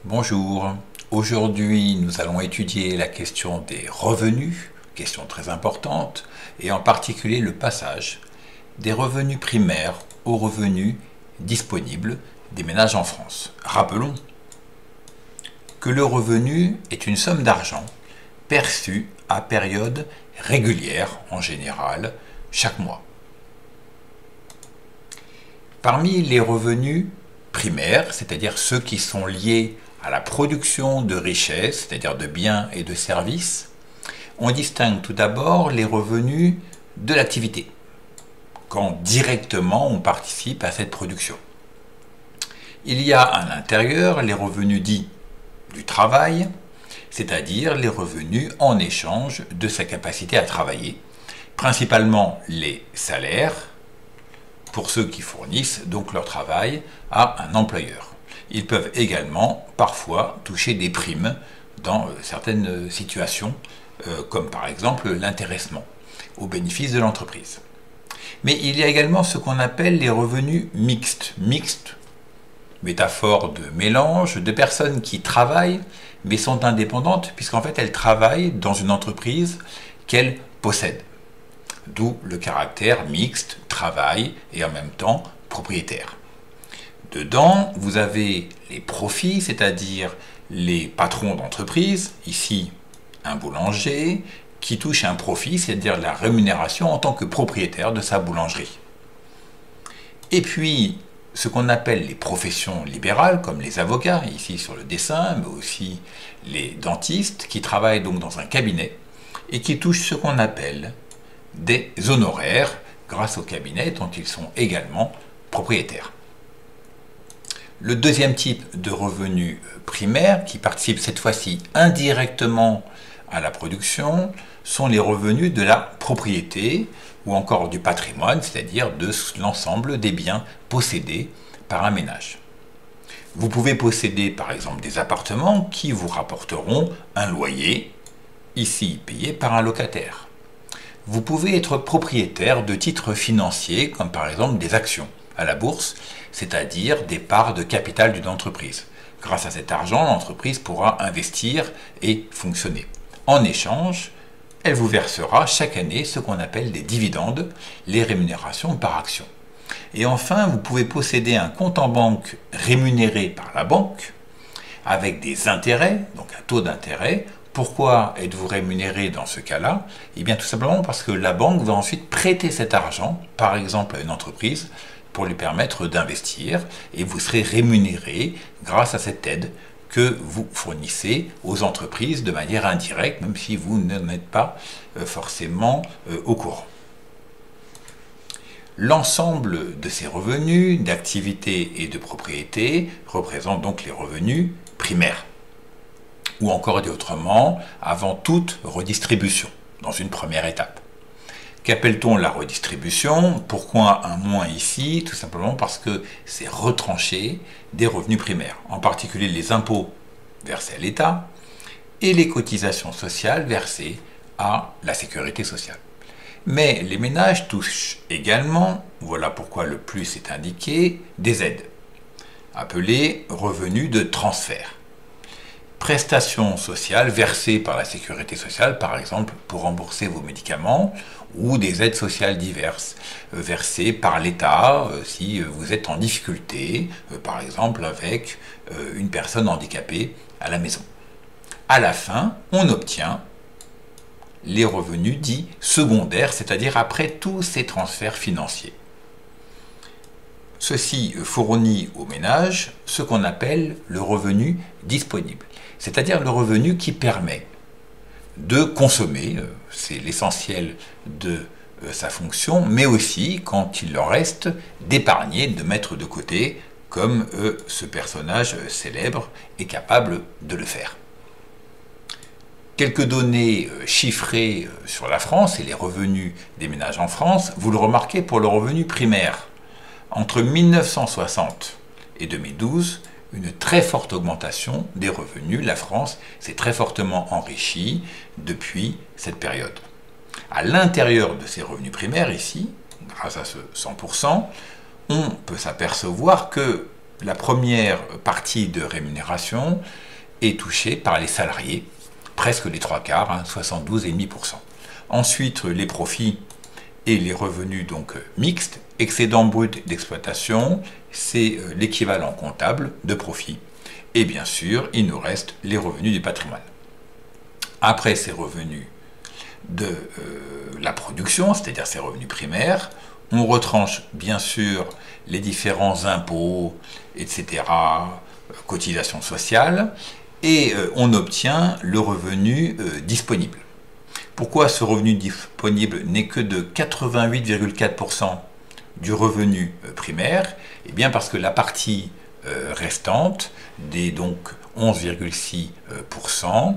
Bonjour, aujourd'hui nous allons étudier la question des revenus, question très importante, et en particulier le passage des revenus primaires aux revenus disponibles des ménages en France. Rappelons que le revenu est une somme d'argent perçue à période régulière, en général, chaque mois. Parmi les revenus primaires, c'est-à-dire ceux qui sont liés à la production de richesses, c'est-à-dire de biens et de services, on distingue tout d'abord les revenus de l'activité, quand directement on participe à cette production. Il y a à l'intérieur les revenus dits du travail, c'est-à-dire les revenus en échange de sa capacité à travailler, principalement les salaires, pour ceux qui fournissent donc leur travail à un employeur. Ils peuvent également parfois toucher des primes dans certaines situations, comme par exemple l'intéressement au bénéfice de l'entreprise. Mais il y a également ce qu'on appelle les revenus mixtes. Mixtes, métaphore de mélange, de personnes qui travaillent mais sont indépendantes puisqu'en fait elles travaillent dans une entreprise qu'elles possèdent. D'où le caractère mixte, travail et en même temps propriétaire. Dedans, vous avez les profits, c'est-à-dire les patrons d'entreprise, ici un boulanger, qui touche un profit, c'est-à-dire la rémunération en tant que propriétaire de sa boulangerie. Et puis, ce qu'on appelle les professions libérales, comme les avocats, ici sur le dessin, mais aussi les dentistes, qui travaillent donc dans un cabinet, et qui touchent ce qu'on appelle des honoraires, grâce au cabinet dont ils sont également propriétaires. Le deuxième type de revenus primaires, qui participent cette fois-ci indirectement à la production, sont les revenus de la propriété ou encore du patrimoine, c'est-à-dire de l'ensemble des biens possédés par un ménage. Vous pouvez posséder par exemple des appartements qui vous rapporteront un loyer, ici payé par un locataire. Vous pouvez être propriétaire de titres financiers, comme par exemple des actions à la bourse, c'est-à-dire des parts de capital d'une entreprise. Grâce à cet argent, l'entreprise pourra investir et fonctionner. En échange, elle vous versera chaque année ce qu'on appelle des dividendes, les rémunérations par action. Et enfin, vous pouvez posséder un compte en banque rémunéré par la banque, avec des intérêts, donc un taux d'intérêt. Pourquoi êtes-vous rémunéré dans ce cas-là? Eh bien tout simplement parce que la banque va ensuite prêter cet argent, par exemple à une entreprise, pour lui permettre d'investir, et vous serez rémunéré grâce à cette aide que vous fournissez aux entreprises de manière indirecte, même si vous n'en êtes pas forcément au courant. L'ensemble de ces revenus d'activité et de propriété représente donc les revenus primaires. Ou encore dit autrement, avant toute redistribution, dans une première étape. Qu'appelle-t-on la redistribution? Pourquoi un moins ici? Tout simplement parce que c'est retrancher des revenus primaires, en particulier les impôts versés à l'État et les cotisations sociales versées à la sécurité sociale. Mais les ménages touchent également, voilà pourquoi le plus est indiqué, des aides, appelées revenus de transfert. Prestations sociales versées par la sécurité sociale, par exemple pour rembourser vos médicaments, ou des aides sociales diverses versées par l'État si vous êtes en difficulté, par exemple avec une personne handicapée à la maison. À la fin, on obtient les revenus dits secondaires, c'est-à-dire après tous ces transferts financiers. Ceci fournit aux ménages ce qu'on appelle le revenu disponible, c'est-à-dire le revenu qui permet de consommer, c'est l'essentiel de sa fonction, mais aussi, quand il leur reste, d'épargner, de mettre de côté, comme ce personnage célèbre est capable de le faire. Quelques données chiffrées sur la France et les revenus des ménages en France, vous le remarquez pour le revenu primaire. Entre 1960 et 2012, une très forte augmentation des revenus. La France s'est très fortement enrichie depuis cette période. À l'intérieur de ces revenus primaires, ici, grâce à ce 100%, on peut s'apercevoir que la première partie de rémunération est touchée par les salariés, presque les 3/4, 72,5%. Ensuite, les profits et les revenus donc mixtes, excédent brut d'exploitation, c'est l'équivalent comptable de profit. Et bien sûr, il nous reste les revenus du patrimoine. Après ces revenus de la production, c'est-à-dire ces revenus primaires, on retranche bien sûr les différents impôts, etc., cotisations sociales, et on obtient le revenu disponible. Pourquoi ce revenu disponible n'est que de 88,4% du revenu primaire? Eh bien parce que la partie restante, des donc 11,6%,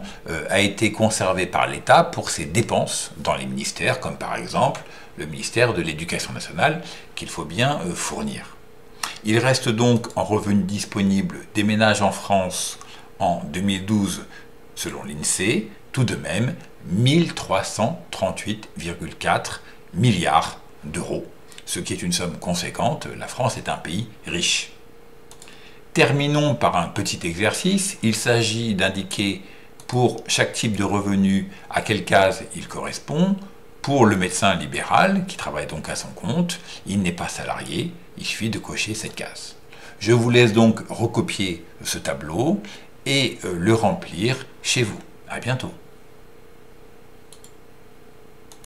a été conservée par l'État pour ses dépenses dans les ministères, comme par exemple le ministère de l'Éducation nationale, qu'il faut bien fournir. Il reste donc en revenu disponible des ménages en France en 2012, selon l'INSEE, tout de même 1338,4 milliards d'euros, ce qui est une somme conséquente. La France est un pays riche. Terminons par un petit exercice. Il s'agit d'indiquer pour chaque type de revenu à quelle case il correspond. Pour le médecin libéral, qui travaille donc à son compte, il n'est pas salarié, il suffit de cocher cette case. Je vous laisse donc recopier ce tableau et le remplir chez vous. À bientôt.